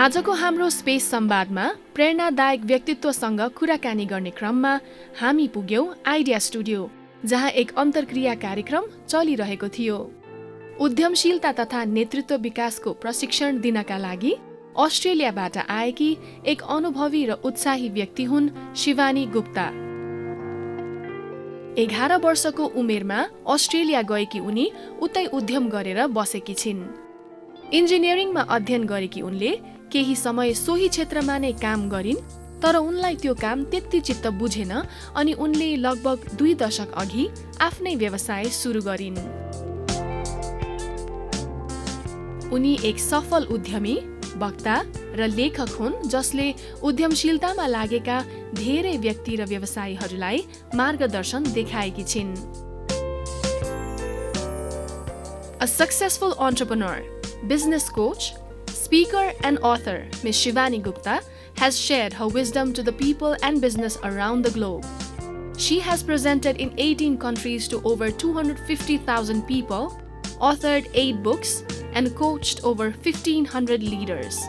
आजको हाम्रो स्पेस संवादमा प्रेरणादायक व्यक्तित्वसँग कुराकानी गर्ने क्रममा हामी पुग्यौं आइडिया स्टुडियो, जहाँ एक अन्तर्क्रिया कार्यक्रम चलिरहेको थियो। उद्यमशीलता तथा नेतृत्व विकासको प्रशिक्षण दिनका लागि अस्ट्रेलियाबाट आएकी एक अनुभवी र उत्साही व्यक्ति हुन् शिवानी गुप्ता। 11 वर्षको उमेरमा अस्ट्रेलिया गएकी उनी उतै उद्यम गरेर बसेकी छिन्। इन्जिनियरिङमा अध्ययन गरेकी उनले केही समय सोही क्षेत्रमा नै काम गरिन्, तर उनलाई त्यो काम त्यति चित्त बुझेन अनि उनले लगभग 2 दशक अघि आफ्नै व्यवसाय सुरु गरिन्। उनी एक सफल उद्यमी, वक्ता र लेखक हुन् जसले उद्यमशीलतामा लागेका धेरै व्यक्ति र व्यवसायीहरूलाई मार्गदर्शन देखाएकी छिन्। A successful entrepreneur, business coach, speaker and author, Ms. Shivani Gupta has shared her wisdom to the people and business around the globe. She has presented in 18 countries to over 250,000 people, authored 8 books, and coached over 1,500 leaders.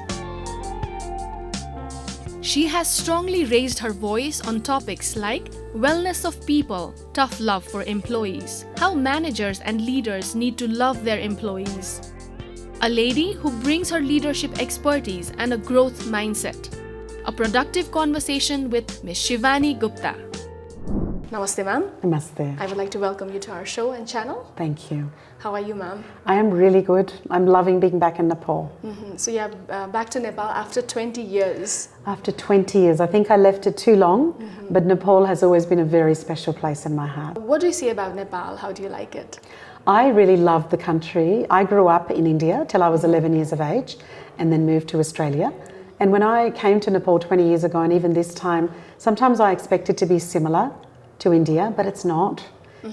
She has strongly raised her voice on topics like wellness of people, tough love for employees, how managers and leaders need to love their employees. A lady who brings her leadership expertise and a growth mindset. A productive conversation with Ms. Shivani Gupta. Namaste, ma'am. Namaste. I would like to welcome you to our show and channel. Thank you. How are you, ma'am? I am really good. I'm loving being back in Nepal. So you're back to Nepal after 20 years. After 20 years. I think I left it too long, but Nepal has always been a very special place in my heart. What do you see about Nepal? How do you like it? I really love the country. I grew up in India till I was 11 years of age and then moved to Australia. And when I came to Nepal 20 years ago, and even this time, sometimes I expected to be similar to India, but it's not.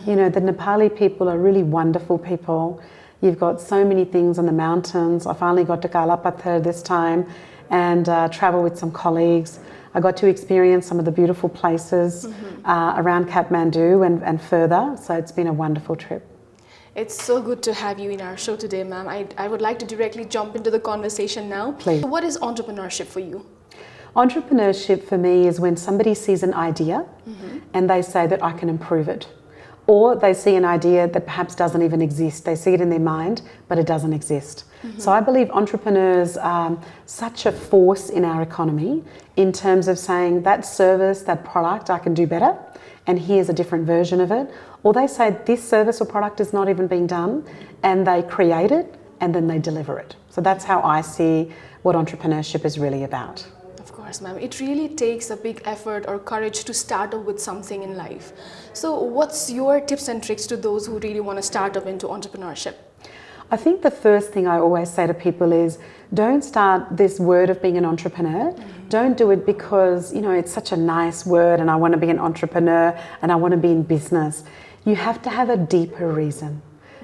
You know, the Nepali people are really wonderful people. You've got so many things on the mountains. I finally got to Kalapathar this time and travel with some colleagues. I got to experience some of the beautiful places around Kathmandu and further. So it's been a wonderful trip. It's so good to have you in our show today, ma'am. I would like to directly jump into the conversation now. Please. So what is entrepreneurship for you? Entrepreneurship for me is when somebody sees an idea and they say that I can improve it. Or they see an idea that perhaps doesn't even exist. They see it in their mind, but it doesn't exist. So I believe entrepreneurs are such a force in our economy in terms of saying that service, that product, I can do better, and here's a different version of it. Or they say this service or product is not even being done, and they create it and then they deliver it. So that's how I see what entrepreneurship is really about. Of course, ma'am. It really takes a big effort or courage to start up with something in life. So what's your tips and tricks to those who really want to start up into entrepreneurship? I think the first thing I always say to people is don't start this word of being an entrepreneur. Don't do it because, you know, it's such a nice word and I want to be an entrepreneur and I want to be in business. You have to have a deeper reason.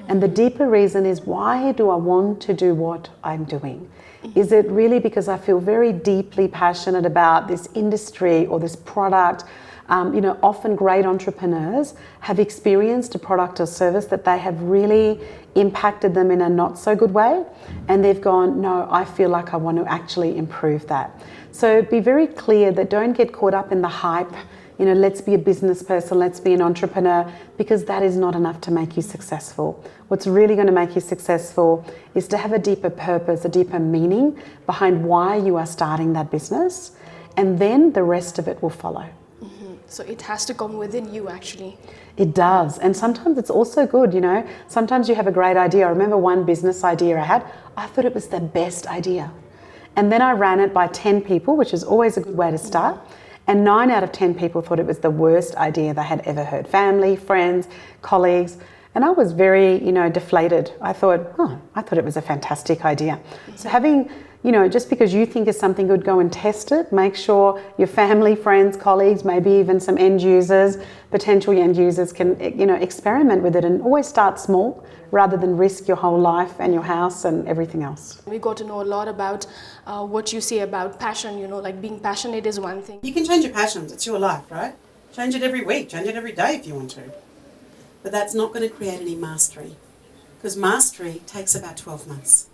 And the deeper reason is, why do I want to do what I'm doing? Is it really because I feel very deeply passionate about this industry or this product? You know, often great entrepreneurs have experienced a product or service that they have really impacted them in a not so good way, and they've gone, no, I feel like I want to actually improve that. So be very clear that don't get caught up in the hype. You know, let's be a business person, let's be an entrepreneur, because that is not enough to make you successful. What's really going to make you successful is to have a deeper purpose, a deeper meaning behind why you are starting that business, and then the rest of it will follow. So it has to come within you, actually. It does. And sometimes it's also good, you know. Sometimes you have a great idea. I remember one business idea I had. I thought it was the best idea. And then I ran it by 10 people, which is always a good way to start. And 9 out of 10 people thought it was the worst idea they had ever heard. Family, friends, colleagues. And I was very, you know, deflated. I thought it was a fantastic idea. So having, you know, just because you think is something good, go and test it. Make sure your family, friends, colleagues, maybe even some end users, potential end users can, you know, experiment with it, and always start small rather than risk your whole life and your house and everything else. We got to know a lot about what you say about passion, you know, like being passionate is one thing. You can change your passions, it's your life, right? Change it every week, change it every day if you want to. But that's not going to create any mastery, because mastery takes about 12 months.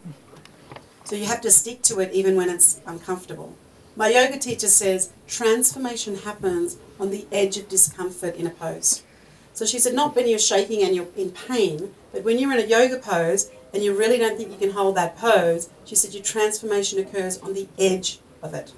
So you have to stick to it even when it's uncomfortable. My yoga teacher says transformation happens on the edge of discomfort in a pose. So she said not when you're shaking and you're in pain, but when you're in a yoga pose and you really don't think you can hold that pose, she said your transformation occurs on the edge of it.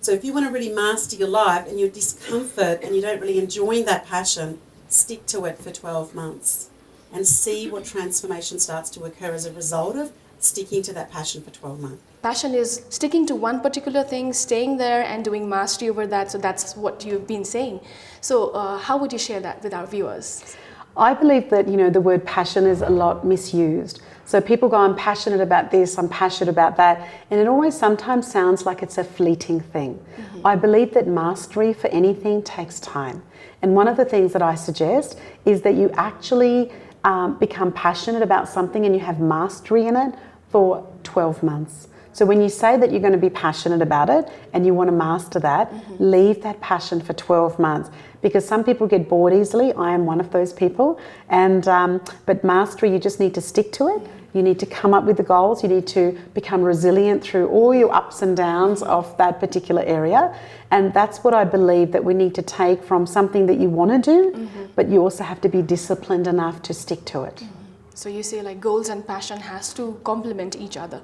So if you want to really master your life and your discomfort and you don't really enjoy that passion, stick to it for 12 months and see what transformation starts to occur as a result of sticking to that passion for 12 months. Passion is sticking to one particular thing, staying there and doing mastery over that. So that's what you've been saying. So how would you share that with our viewers? I believe that, the word passion is a lot misused. So people go, I'm passionate about this, I'm passionate about that, and it always sometimes sounds like it's a fleeting thing. Mm-hmm. I believe that mastery for anything takes time. And one of the things that I suggest is that you actually become passionate about something and you have mastery in it for 12 months. So when you say that you're going to be passionate about it and you want to master that, leave that passion for 12 months. Because some people get bored easily. I am one of those people. And but mastery, you just need to stick to it. You need to come up with the goals. You need to become resilient through all your ups and downs of that particular area. And that's what I believe that we need to take from something that you want to do, but you also have to be disciplined enough to stick to it. So you say like goals and passion has to complement each other.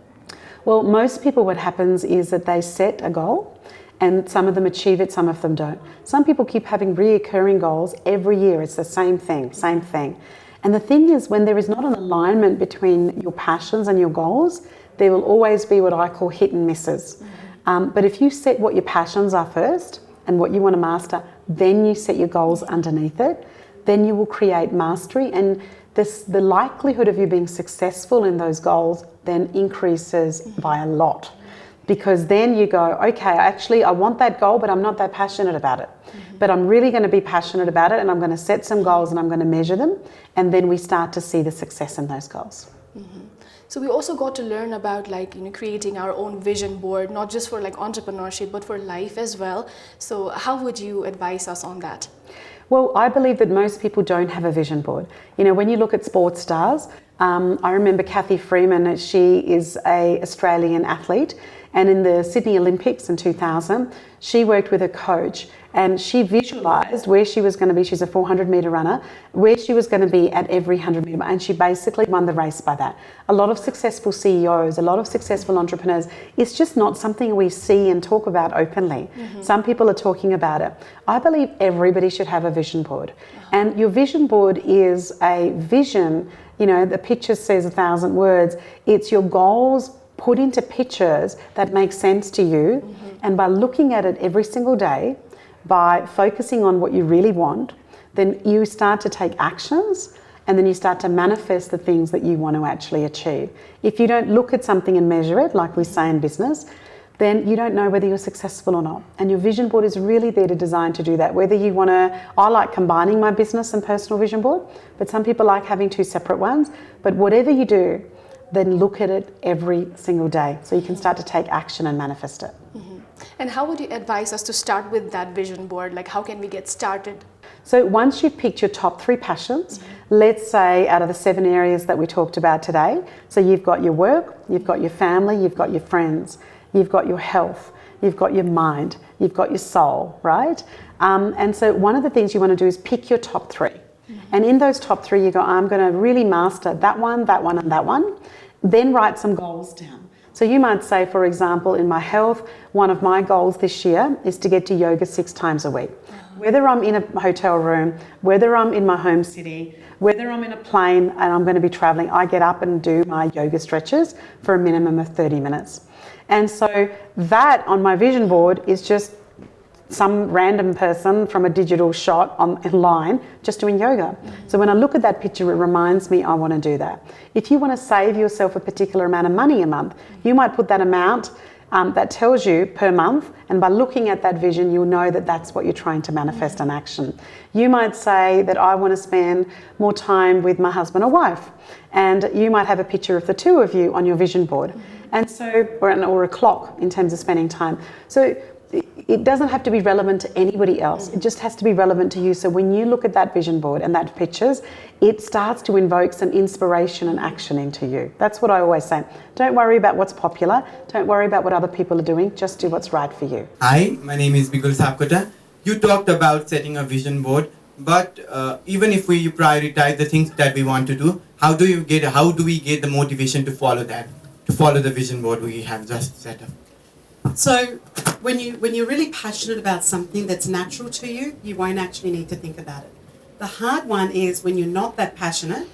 Well, most people, what happens is that they set a goal and some of them achieve it, some of them don't. Some people keep having reoccurring goals every year. It's the same thing, same thing. And the thing is, when there is not an alignment between your passions and your goals, there will always be what I call hit and misses. But if you set what your passions are first and what you want to master, then you set your goals underneath it, then you will create mastery, and the likelihood of you being successful in those goals then increases by a lot. Because then you go, okay, actually I want that goal, but I'm not that passionate about it. But I'm really going to be passionate about it, and I'm going to set some goals and I'm going to measure them, and then we start to see the success in those goals. So we also got to learn about creating our own vision board, not just for entrepreneurship, but for life as well. So how would you advise us on that? Well, I believe that most people don't have a vision board. When you look at sports stars, I remember Kathy Freeman. She is an Australian athlete, and in the Sydney Olympics in 2000, she worked with a coach and she visualised where she was going to be. She's a 400-metre runner, where she was going to be at every 100-metre, and she basically won the race by that. A lot of successful CEOs, a lot of successful entrepreneurs, it's just not something we see and talk about openly. Some people are talking about it. I believe everybody should have a vision board. And your vision board is a vision. The picture says 1,000 words. It's your goals put into pictures that make sense to you. And by looking at it every single day, by focusing on what you really want, then you start to take actions, and then you start to manifest the things that you want to actually achieve. If you don't look at something and measure it, like we say in business, then you don't know whether you're successful or not. And your vision board is really there to design to do that. Whether you want to, I like combining my business and personal vision board, but some people like having two separate ones. But whatever you do, then look at it every single day so you can start to take action and manifest it. And how would you advise us to start with that vision board? How can we get started? So once you've picked your top 3 passions, let's say out of the 7 areas that we talked about today, so you've got your work, you've got your family, you've got your friends, you've got your health, you've got your mind, you've got your soul, right? And so one of the things you want to do is pick your top 3. And in those top 3, you go, I'm going to really master that one, and that one. Then write some goals down. So you might say, for example, in my health, one of my goals this year is to get to yoga 6 times a week. Whether I'm in a hotel room, whether I'm in my home city, whether I'm in a plane and I'm going to be traveling, I get up and do my yoga stretches for a minimum of 30 minutes. And so that on my vision board is just some random person from a digital shot online just doing yoga. So when I look at that picture, it reminds me I want to do that. If you want to save yourself a particular amount of money a month, you might put that amount that tells you per month, and by looking at that vision, you'll know that that's what you're trying to manifest in action. You might say that I want to spend more time with my husband or wife, and you might have a picture of the two of you on your vision board, and so or a clock in terms of spending time. So it doesn't have to be relevant to anybody else. It just has to be relevant to you. So when you look at that vision board and that pictures, it starts to invoke some inspiration and action into you. That's what I always say. Don't worry about what's popular. Don't worry about what other people are doing. Just do what's right for you. Hi, my name is Bigul Sapkota. You talked about setting a vision board, but even if we prioritize the things that we want to do, how do we get the motivation to follow that, to follow the vision board we have just set up? So when you're really passionate about something that's natural to you, you won't actually need to think about it. The hard one is when you're not that passionate,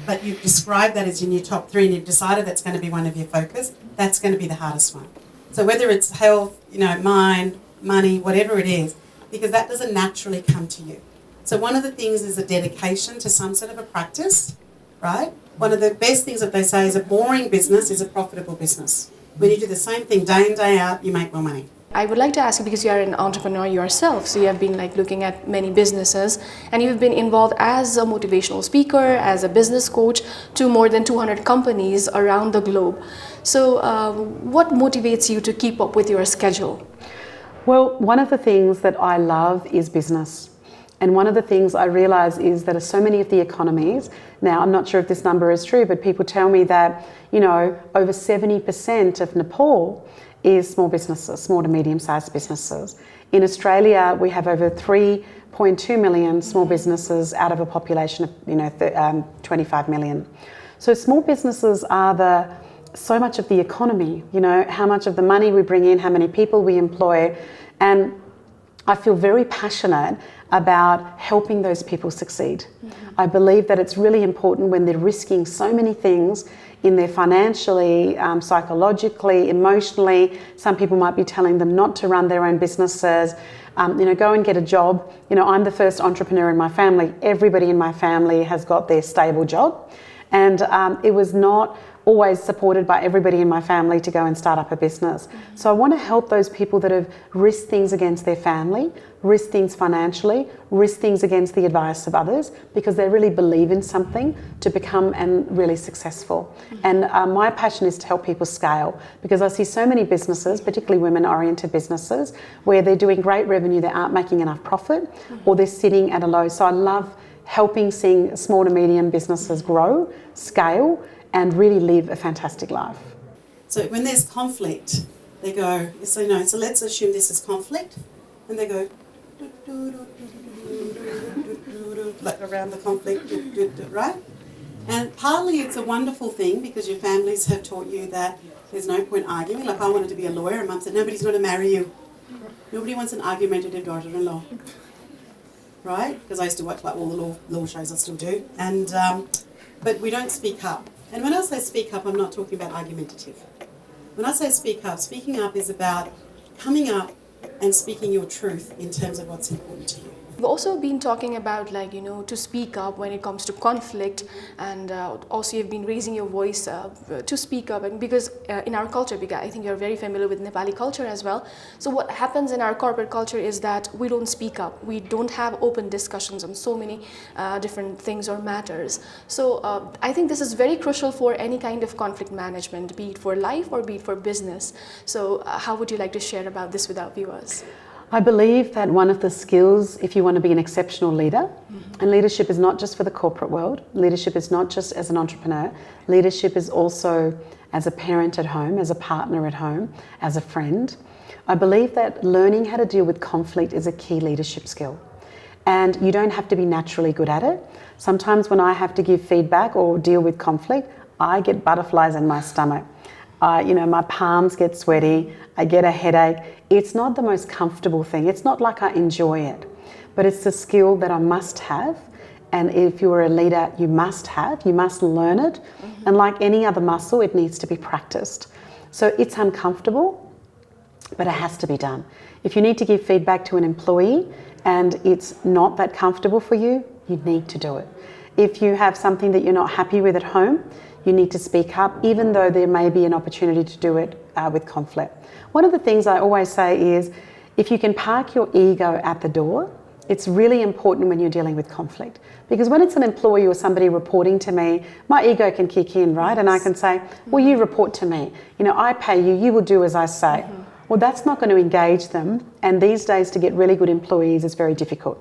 but you've described that as in your top 3 and you've decided that's going to be one of your focus, that's going to be the hardest one. So whether it's health, mind, money, whatever it is, because that doesn't naturally come to you. So one of the things is a dedication to some sort of a practice, right? One of the best things that they say is a boring business is a profitable business. When you do the same thing day in, day out, you make more money. I would like to ask you, because you are an entrepreneur yourself, so you have been looking at many businesses, and you've been involved as a motivational speaker, as a business coach to more than 200 companies around the globe. So what motivates you to keep up with your schedule? Well, one of the things that I love is business. And one of the things I realise is that so many of the economies, now I'm not sure if this number is true, but people tell me that, over 70% of Nepal is small businesses, small to medium-sized businesses. In Australia, we have over 3.2 million small businesses out of a population of, 25 million. So small businesses are so much of the economy, how much of the money we bring in, how many people we employ, and I feel very passionate about helping those people succeed. Mm-hmm. I believe that it's really important when they're risking so many things in their financially, psychologically, emotionally. Some people might be telling them not to run their own businesses, go and get a job. I'm the first entrepreneur in my family. Everybody in my family has got their stable job. And it was not always supported by everybody in my family to go and start up a business. Mm-hmm. So I want to help those people that have risked things against their family, risked things financially, risked things against the advice of others, because they really believe in something to become really successful. Mm-hmm. And my passion is to help people scale, because I see so many businesses, particularly women-oriented businesses, where they're doing great revenue, they aren't making enough profit, or they're sitting at a low. So I love seeing small to medium businesses grow, scale, and really live a fantastic life. So when there's conflict, they go, so let's assume this is conflict, and they go, like around the conflict, right? And partly it's a wonderful thing because your families have taught you that there's no point arguing. Like I wanted to be a lawyer and Mum said, nobody's going to marry you. Nobody wants an argumentative daughter-in-law. Right? Because I used to watch all the law shows, I still do. And but we don't speak up. And when I say speak up, I'm not talking about argumentative. When I say speak up, speaking up is about coming up and speaking your truth in terms of what's important to you. We've also been talking about to speak up when it comes to conflict, and also you've been raising your voice to speak up, and because in our culture, because I think you're very familiar with Nepali culture as well. So what happens in our corporate culture is that we don't speak up. We don't have open discussions on so many different things or matters. So I think this is very crucial for any kind of conflict management, be it for life or be it for business. So how would you like to share about this with our viewers? I believe that one of the skills, if you want to be an exceptional leader, and leadership is not just for the corporate world, leadership is not just as an entrepreneur, leadership is also as a parent at home, as a partner at home, as a friend. I believe that learning how to deal with conflict is a key leadership skill. And you don't have to be naturally good at it. Sometimes when I have to give feedback or deal with conflict, I get butterflies in my stomach. My palms get sweaty, I get a headache. It's not the most comfortable thing. It's not like I enjoy it, but it's a skill that I must have. And if you're a leader, you must learn it. Mm-hmm. And like any other muscle, it needs to be practiced. So it's uncomfortable, but it has to be done. If you need to give feedback to an employee and it's not that comfortable for you, you need to do it. If you have something that you're not happy with at home, you need to speak up, even though there may be an opportunity to do it with conflict. One of the things I always say is, if you can park your ego at the door, it's really important when you're dealing with conflict. Because when it's an employee or somebody reporting to me, my ego can kick in, right? And I can say, well, you report to me. I pay you, you will do as I say. Mm-hmm. Well, that's not going to engage them, and these days to get really good employees is very difficult.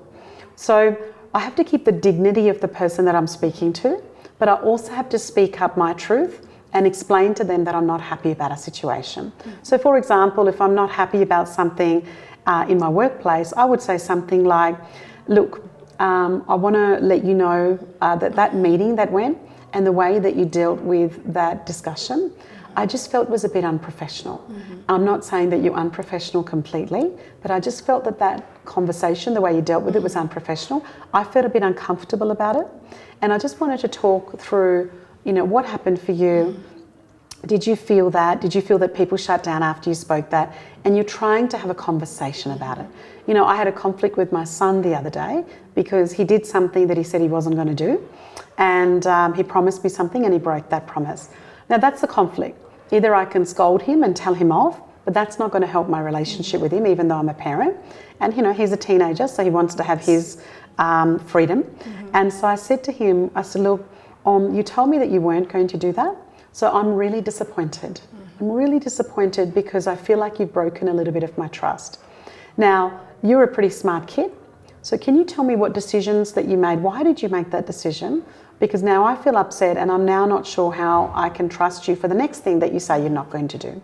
So I have to keep the dignity of the person that I'm speaking to, but I also have to speak up my truth and explain to them that I'm not happy about a situation. So for example, if I'm not happy about something in my workplace, I would say something like, look, I want to let you know that meeting that went and the way that you dealt with that discussion, I just felt was a bit unprofessional. I'm not saying that you're unprofessional completely, but I just felt that conversation, the way you dealt with it was unprofessional. I felt a bit uncomfortable about it. And I just wanted to talk through, what happened for you. Did you feel that? Did you feel that people shut down after you spoke that? And you're trying to have a conversation about it. I had a conflict with my son the other day because he did something that he said he wasn't going to do. And he promised me something and he broke that promise. Now that's the conflict. Either I can scold him and tell him off, but that's not going to help my relationship with him, even though I'm a parent. And he's a teenager, so he wants to have his freedom. And so I said to him, I said, look, you told me that you weren't going to do that. So I'm really disappointed. I'm really disappointed because I feel like you've broken a little bit of my trust. Now, you're a pretty smart kid. So can you tell me what decisions that you made? Why did you make that decision? Because now I feel upset and I'm now not sure how I can trust you for the next thing that you say you're not going to do.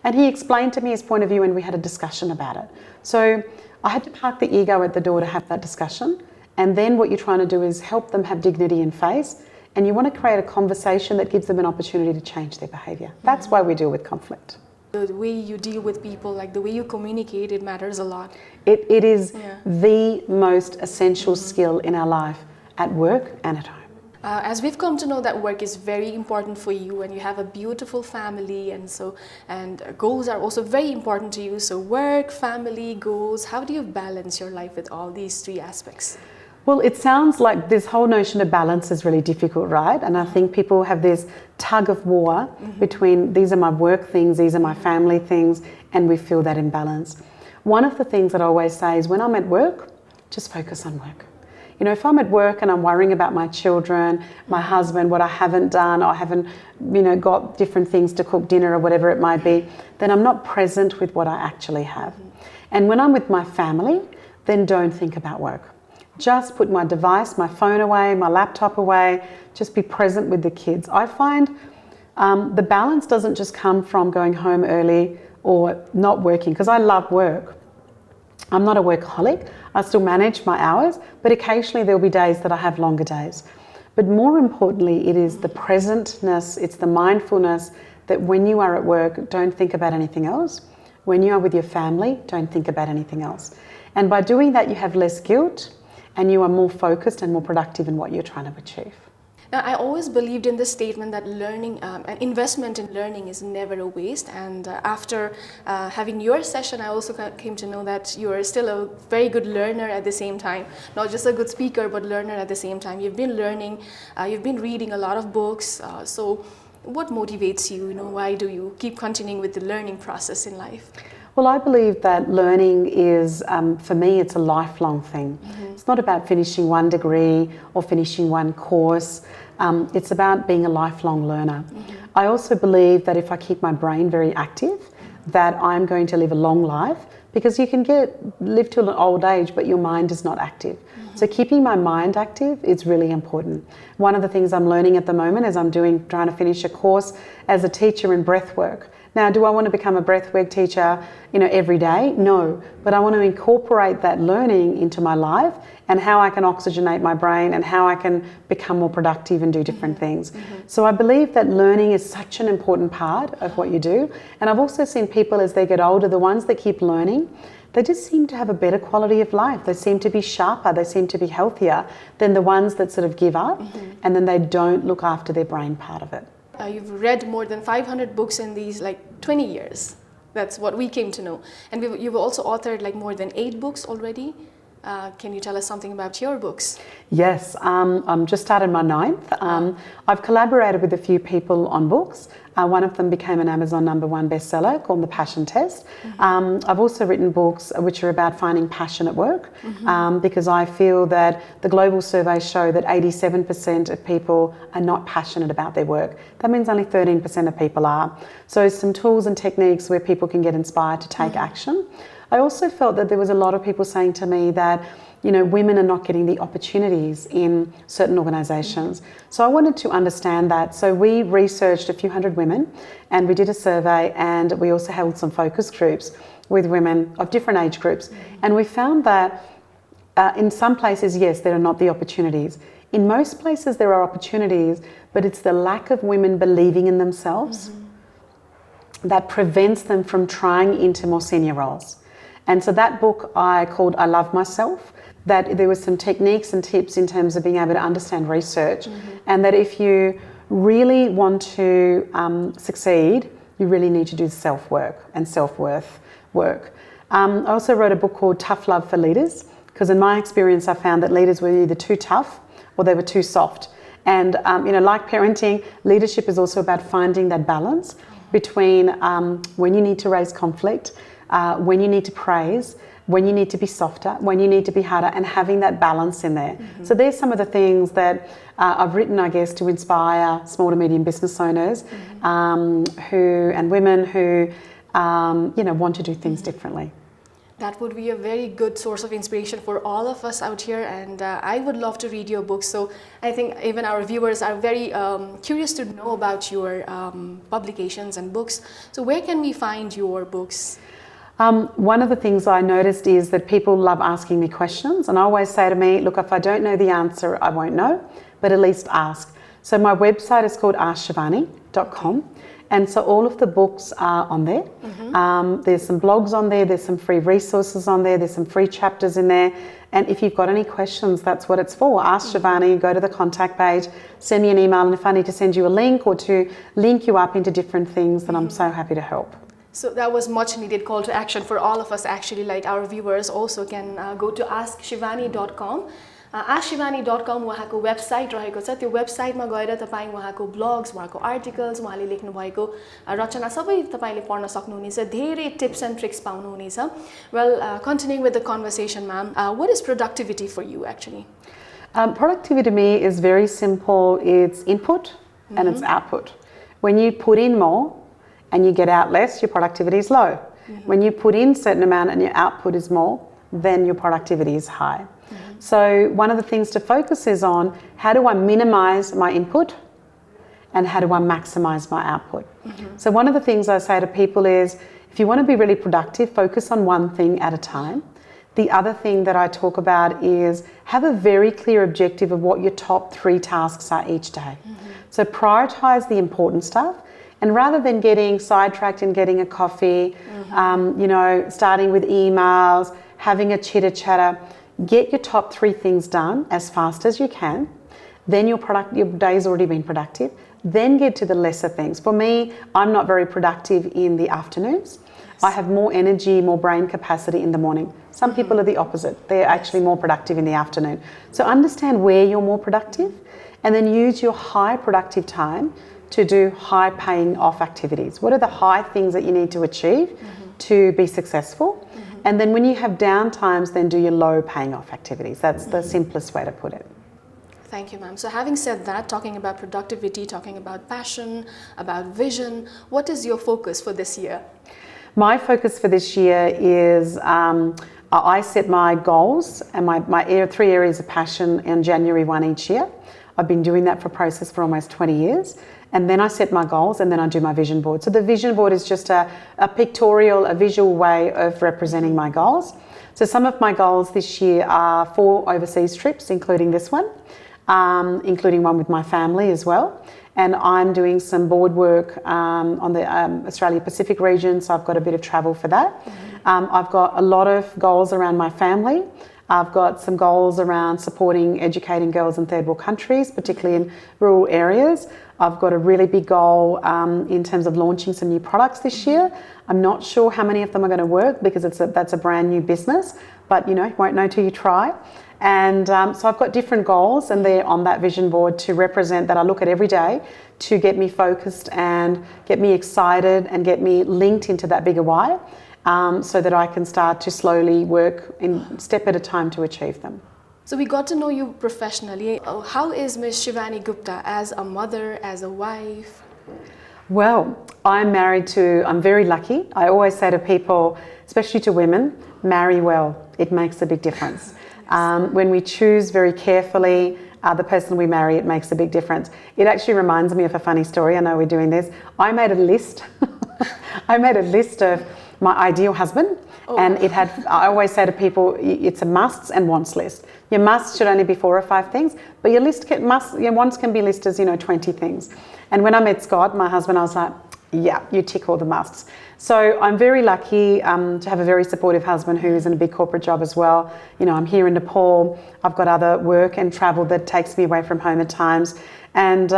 And he explained to me his point of view and we had a discussion about it. So I had to park the ego at the door to have that discussion. And then what you're trying to do is help them have dignity in face. And you want to create a conversation that gives them an opportunity to change their behaviour. That's why we deal with conflict. The way you deal with people, like the way you communicate, it matters a lot. It is the most essential skill in our life at work and at home. As we've come to know that work is very important for you and you have a beautiful family and goals are also very important to you. So work, family, goals, how do you balance your life with all these three aspects? Well, it sounds like this whole notion of balance is really difficult, right? And I think people have this tug of war between these are my work things, these are my family things, and we feel that imbalance. One of the things that I always say is when I'm at work, just focus on work. If I'm at work and I'm worrying about my children, my husband, what I haven't done, or I haven't, got different things to cook dinner or whatever it might be, then I'm not present with what I actually have. And when I'm with my family, then don't think about work. Just put my device, my phone away, my laptop away, just be present with the kids. I find the balance doesn't just come from going home early or not working, because I love work. I'm not a workaholic. I still manage my hours, but occasionally there'll be days that I have longer days. But more importantly, it is the presentness, it's the mindfulness that when you are at work, don't think about anything else. When you are with your family, don't think about anything else. And by doing that, you have less guilt and you are more focused and more productive in what you're trying to achieve. Now, I always believed in this statement that learning, an investment in learning is never a waste. And after having your session, I also came to know that you are still a very good learner at the same time. Not just a good speaker, but learner at the same time. You've been learning, you've been reading a lot of books. So what motivates you? Why do you keep continuing with the learning process in life? Well, I believe that learning is, for me, it's a lifelong thing. It's not about finishing one degree or finishing one course. It's about being a lifelong learner. I also believe that if I keep my brain very active, that I'm going to live a long life, because you can live till an old age, but your mind is not active. So keeping my mind active is really important. One of the things I'm learning at the moment is I'm trying to finish a course as a teacher in breathwork. Now, do I want to become a breathwork teacher, every day? No, but I want to incorporate that learning into my life and how I can oxygenate my brain and how I can become more productive and do different things. So I believe that learning is such an important part of what you do. And I've also seen people as they get older, the ones that keep learning, they just seem to have a better quality of life. They seem to be sharper, they seem to be healthier than the ones that sort of give up and then they don't look after their brain part of it. You've read more than 500 books in these 20 years. That's what we came to know. And you've also authored more than 8 books already. Can you tell us something about your books? Yes, I'm just started my 9th. I've collaborated with a few people on books. One of them became an Amazon #1 bestseller called The Passion Test. I've also written books which are about finding passion at work, because I feel that the global surveys show that 87% of people are not passionate about their work. That means only 13% of people are. So some tools and techniques where people can get inspired to take action. I also felt that there was a lot of people saying to me that, you know, women are not getting the opportunities in certain organisations. So I wanted to understand that. So we researched a few hundred women and we did a survey, and we also held some focus groups with women of different age groups. And we found that in some places, yes, there are not the opportunities. In most places there are opportunities, but it's the lack of women believing in themselves that prevents them from trying into more senior roles. And so that book I called I Love Myself, that there were some techniques and tips in terms of being able to understand research, and that if you really want to succeed, you really need to do self-work and self-worth work. I also wrote a book called Tough Love for Leaders, because in my experience I found that leaders were either too tough or they were too soft. And you know, like parenting, leadership is also about finding that balance between when you need to raise conflict, when you need to praise, when you need to be softer, when you need to be harder, and having that balance in there. So there's some of the things that I've written, I guess, to inspire small to medium business owners and women who you know, want to do things differently. That would be a very good source of inspiration for all of us out here, and I would love to read your books. So I think even our viewers are very curious to know about your publications and books. So where can we find your books? One of the things I noticed is that people love asking me questions, and I always say to me, look, if I don't know the answer, I won't know, but at least ask. So my website is called askshivani.com, and so all of the books are on there. There's some blogs on there, there's some free resources on there, there's some free chapters in there, and if you've got any questions, that's what it's for. Ask Shivani, go to the contact page, send me an email, and if I need to send you a link or to link you up into different things, then I'm so happy to help. So that was much needed call to action for all of us, actually. Like our viewers also can go to askshivani.com. askshivani.com उहाँको website रहेको छ। त्यो वेबसाइटमा गएर तपाईं उहाँको blogs, उहाँको articles, उहाँले लेख्नु भएको रचना सबै तपाईंले पढ्न सक्नुहुनेछ। धेरै टिप्स एन्ड ट्रिक्स पाउनुहुनेछ। Well, continuing with the conversation, ma'am, what is productivity for you actually? Productivity to me is very simple. It's input and it's output. When you put in more and you get out less, your productivity is low. When you put in a certain amount and your output is more, then your productivity is high. So one of the things to focus is on how do I minimize my input and how do I maximize my output. So one of the things I say to people is, if you want to be really productive, focus on one thing at a time. The other thing that I talk about is have a very clear objective of what your top 3 tasks are each day. So prioritize the important stuff. And rather than getting sidetracked and getting a coffee, you know, starting with emails, having a chitter-chatter, get your top 3 things done as fast as you can. Then your day's already been productive. Then get to the lesser things. For me, I'm not very productive in the afternoons. I have more energy, more brain capacity in the morning. Some people are the opposite. They're actually more productive in the afternoon. So understand where you're more productive and then use your high productive time to do high paying off activities. What are the high things that you need to achieve to be successful? And then when you have down times, then do your low paying off activities. That's the simplest way to put it. Thank you, ma'am. So having said that, talking about productivity, talking about passion, about vision, what is your focus for this year? My focus for this year is I set my goals and my 3 areas of passion in January 1 each year. I've been doing that for process for almost 20 years. And then I set my goals and then I do my vision board. So the vision board is just a pictorial, a visual way of representing my goals. So some of my goals this year are 4 overseas trips, including this one, including one with my family as well. And I'm doing some board work on the Australia Pacific region, so I've got a bit of travel for that. I've got a lot of goals around my family. I've got some goals around supporting educating girls in third world countries, particularly in rural areas. I've got a really big goal in terms of launching some new products this year. I'm not sure how many of them are going to work because that's a brand new business, but you won't know till you try. And so I've got different goals, and they're on that vision board to represent that I look at every day to get me focused and get me excited and get me linked into that bigger why, so that I can start to slowly work in step at a time to achieve them. So we got to know you professionally. How is Ms. Shivani Gupta as a mother, as a wife? Well, I'm very lucky. I always say to people, especially to women, marry well. It makes a big difference. When we choose very carefully the person we marry, it makes a big difference. It actually reminds me of a funny story. I know we're doing this. I made a list. I made a list of my ideal husband. And it had, I always say to people, it's a musts and wants list. Your musts should only be 4 or 5 things, but your wants can be listed as 20 things. And when I met Scott, my husband, I was like, yeah, you tick all the musts. So I'm very lucky to have a very supportive husband who is in a big corporate job as well. I'm here in Nepal. I've got other work and travel that takes me away from home at times. And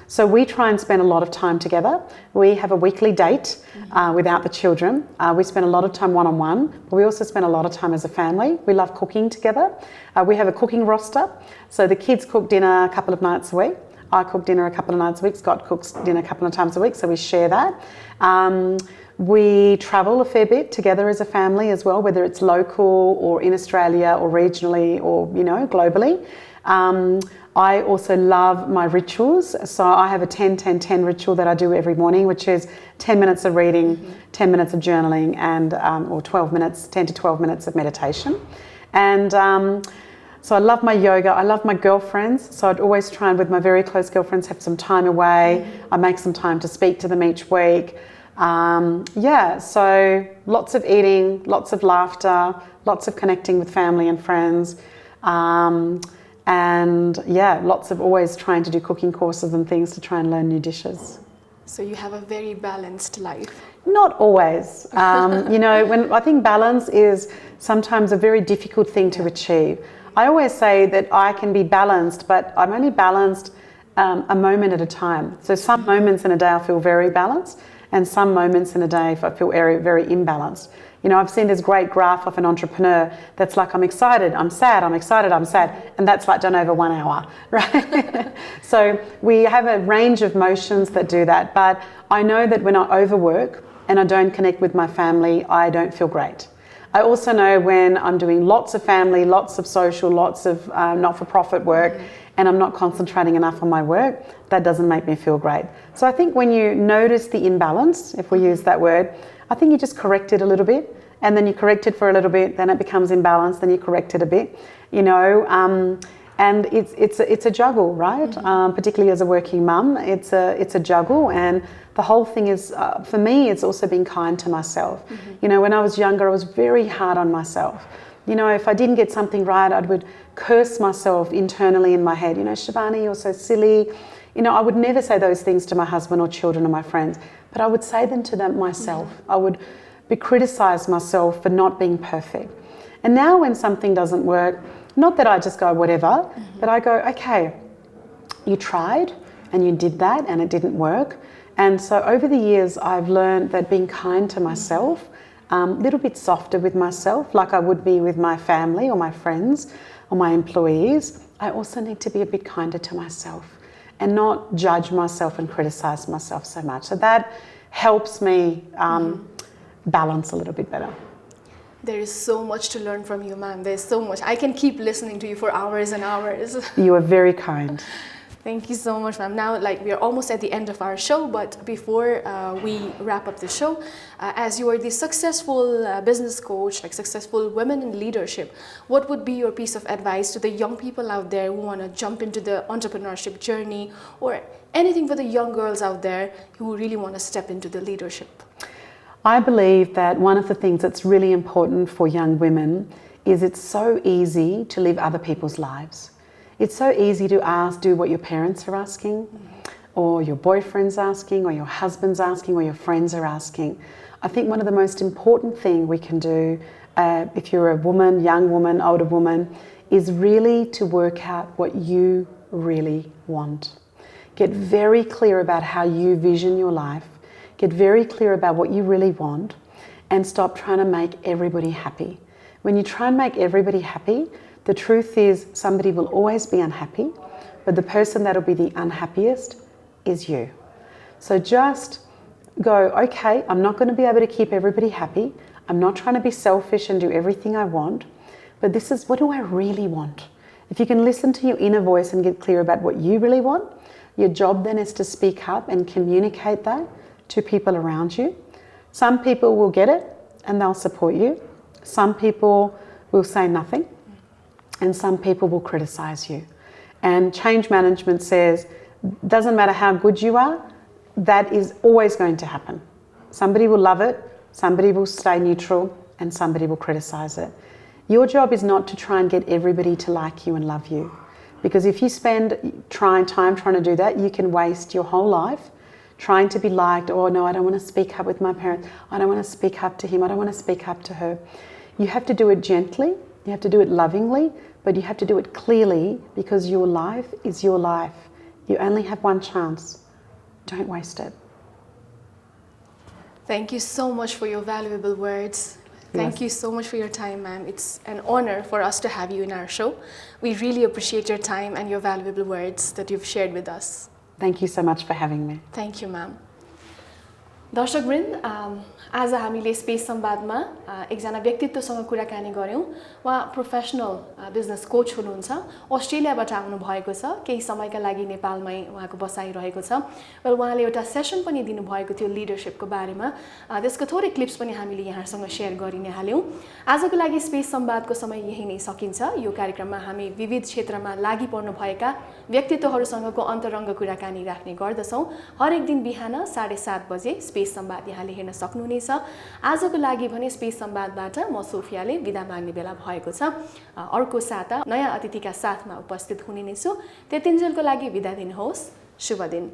so we try and spend a lot of time together. We have a weekly date without the children. We spend a lot of time one-on-one, but we also spend a lot of time as a family. We love cooking together. We have a cooking roster. So the kids cook dinner a couple of nights a week. I cook dinner a couple of nights a week. Scott cooks dinner a couple of times a week, so we share that. We travel a fair bit together as a family as well, whether it's local or in Australia or regionally or, globally. I also love my rituals. So I have a 10-10-10 ritual that I do every morning, which is 10 minutes of reading, 10 minutes of journaling, and or 10 to 12 minutes of meditation. And so I love my yoga. I love my girlfriends. So I'd always try and, with my very close girlfriends, have some time away. I make some time to speak to them each week. So lots of eating, lots of laughter, lots of connecting with family and friends. Lots of always trying to do cooking courses and things to try and learn new dishes. So you have a very balanced life. Not always. When I think balance is sometimes a very difficult thing to achieve. I always say that I can be balanced, but I'm only balanced a moment at a time. So some moments in a day I feel very balanced, and some moments in a day I feel very, very imbalanced. I've seen this great graph of an entrepreneur that's like, I'm excited, I'm sad, I'm excited, I'm sad. And that's like done over 1 hour, right? So we have a range of motions that do that. But I know that when I overwork and I don't connect with my family, I don't feel great. I also know when I'm doing lots of family, lots of social, lots of not-for-profit work, and I'm not concentrating enough on my work, that doesn't make me feel great. So I think when you notice the imbalance, if we use that word, I think you just correct it a little bit, and then you correct it for a little bit, then it becomes imbalanced, then you correct it a bit, and it's a juggle, right? Particularly as a working mum, it's a juggle, and the whole thing is, for me, it's also being kind to myself. When I was younger, I was very hard on myself. If I didn't get something right, I would curse myself internally in my head. Shivani, you're so silly. I would never say those things to my husband or children or my friends, but I would say them to myself. I would criticize myself for not being perfect. And now when something doesn't work, not that I just go whatever, but I go, okay, you tried and you did that and it didn't work. And so over the years, I've learned that being kind to myself, a little bit softer with myself, like I would be with my family or my friends or my employees, I also need to be a bit kinder to myself and not judge myself and criticize myself so much. So that helps me balance a little bit better. There is so much to learn from you, ma'am. There's so much. I can keep listening to you for hours and hours. You are very kind. Thank you so much, ma'am. Now, we are almost at the end of our show, but before we wrap up the show, as you are the successful business coach, successful women in leadership, what would be your piece of advice to the young people out there who want to jump into the entrepreneurship journey, or anything for the young girls out there who really want to step into the leadership? I believe that one of the things that's really important for young women is it's so easy to live other people's lives. It's so easy to do what your parents are asking, or your boyfriend's asking, or your husband's asking, or your friends are asking. I think one of the most important things we can do if you're a woman, young woman, older woman, is really to work out what you really want. Get very clear about how you vision your life. Get very clear about what you really want and stop trying to make everybody happy. When you try and make everybody happy, the truth is somebody will always be unhappy, but the person that'll be the unhappiest is you. So just go, okay, I'm not going to be able to keep everybody happy. I'm not trying to be selfish and do everything I want, but this is, what do I really want? If you can listen to your inner voice and get clear about what you really want, your job then is to speak up and communicate that to people around you. Some people will get it and they'll support you. Some people will say nothing, and some people will criticize you. And change management says, doesn't matter how good you are, that is always going to happen. Somebody will love it, somebody will stay neutral, and somebody will criticize it. Your job is not to try and get everybody to like you and love you. Because if you spend time trying to do that, you can waste your whole life trying to be liked. Oh no, I don't want to speak up with my parents. I don't want to speak up to him. I don't want to speak up to her. You have to do it gently. You have to do it lovingly, but you have to do it clearly, because your life is your life. You only have one chance. Don't waste it. Thank you so much for your valuable words. Thank you so much for your time, ma'am. It's an honor for us to have you in our show. We really appreciate your time and your valuable words that you've shared with us. Thank you so much for having me. Thank you, ma'am. दर्शकवृन्द, आज हामीले space संवादमा एकजना व्यक्तित्वसँग कुराकानी गर्यौं। उहाँ professional business coach हुनुहुन्छ, अस्ट्रेलियाबाट आउनु भएको छ, केही समयका लागि नेपालमै उहाँको बसाइ रहेको छ। वेल, उहाँले एउटा सेसन पनि दिनु भएको थियो लिडरशिपको बारेमा। त्यसको थोरै क्लिप्स पनि हामीले यहाँसँग शेयर गरिने हाल्यौं। आजको लागि स्पेस संवादको समय यही नै सकिन्छ। यो कार्यक्रममा हामी विविध क्षेत्रमा लागि पर्नु भएका व्यक्तित्वहरूसँगको अन्तरङ्ग कुराकानी राख्ने गर्दछौं। हरेक दिन बिहान 7:30 बजे स्पेस संवाद यहाँले हेर्न सक्नुहुनेछ। आजको लागि भने स्पेस संवादबाट म सोफियाले बिदा माग्ने बेला भएको छ। अर्को साता नयाँ अतिथिका साथमा उपस्थित हुने नै छु। त्यतिन्जेलको लागि बिदा दिनुहोस्। शुभ दिन।